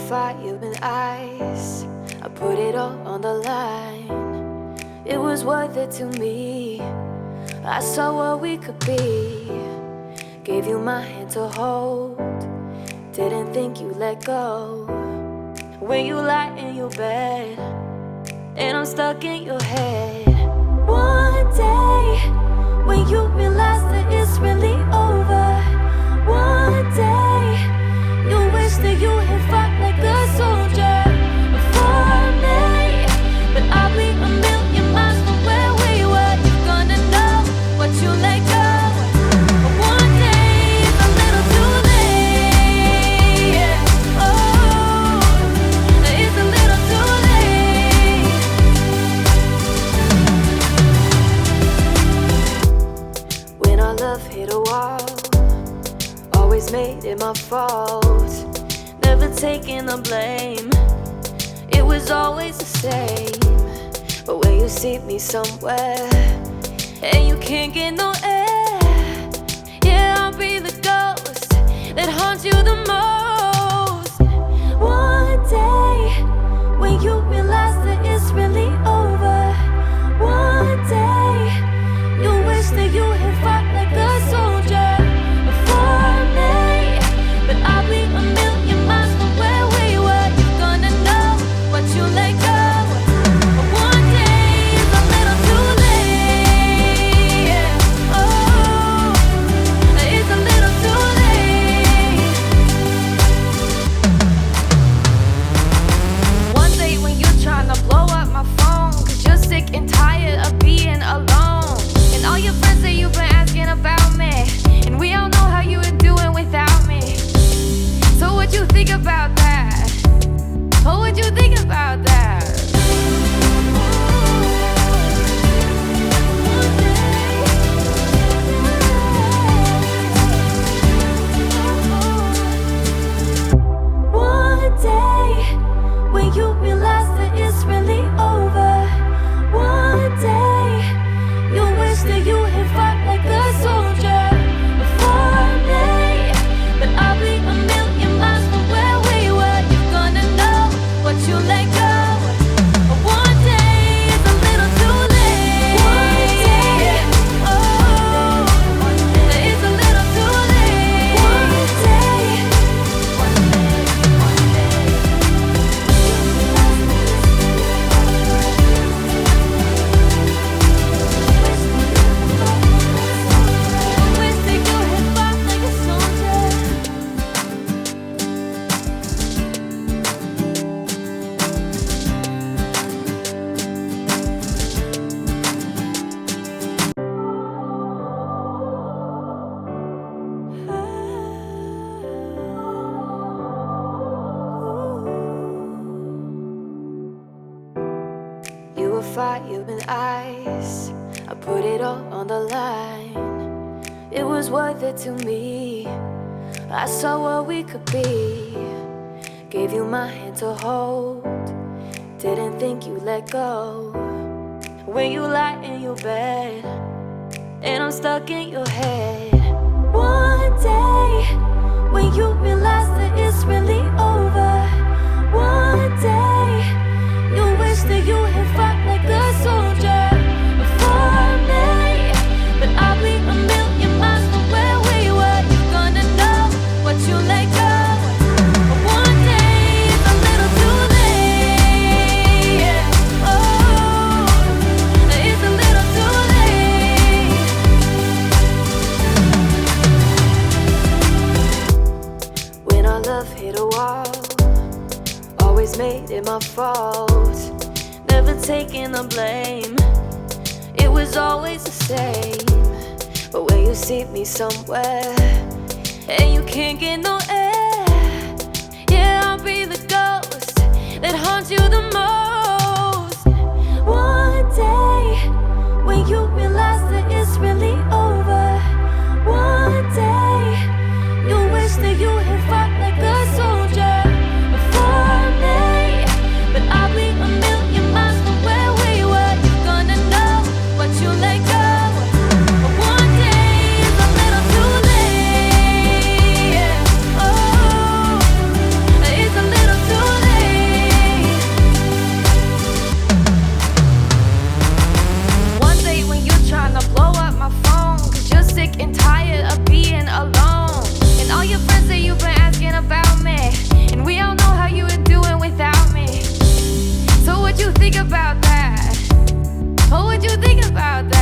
fire and ice. I put it all on the line. It was worth it to me. I saw what we could be. Gave you my hand to hold. Didn't think you'd let go. When you lie in your bed and I'm stuck in your head. One day when you realize that it's really over. One day you wish that you had fought like a soldier for me. But I'll be a million miles from where we were. You're gonna know what you let go. But one day it's a little too late. Yeah. Oh, it's a little too late. When our love hit a wall, always made it my fault. Never taking the blame. It was always the same. But when you see me somewhere and you can't get no air, yeah, I'll be the ghost that haunts you the most. One day when you realize that it's really over. One day you wish that you had fought like a soldier for me. But I'll be a million miles from where we were. You're gonna know what you let go. But one day is a little too late. Yeah. Oh, it's a little too late. One day when you're trying to blow up my phone, 'cause you're sick and tired of being alone. And all your friends say you've been asking about me, and we all know how you were doing without me. So what you think about that? Oh, what you think about that? One day when you realize that it's really over. One day you wish that you had fought like a soldier for me. But I'll be a million miles from where we were. You're gonna know what you let go. But one day is a little too late. One day, oh, it's a little too late. One day, one day. Wish that you had fought like a soldier. You were fire and ice. I put it all on the line. It was worth it to me. I saw what we could be. Gave you my hand to hold. Didn't think you'd let go. When you lie in your bed and I'm stuck in your head. One day when you realize that it's really over. One day you wish that you had fought like a soldier for me. But I'll be a million miles from where we were. You're gonna know what you let go. But one day is a little too late. Yeah. Oh, it's a little too late. When our love hit a wall, always made it my fault. Never taking the blame. It was always the same. But when you see me somewhere and you can't get no air, yeah, I'll be the ghost that haunts you the most. One day when you realize that it's really over. One day you wish that you had fought like a soldier for me. But I'll be a million miles from where we were. You're gonna know what you let go. But one day is a little too late. Yeah. Oh, it's a little too think about that? What would you think about that?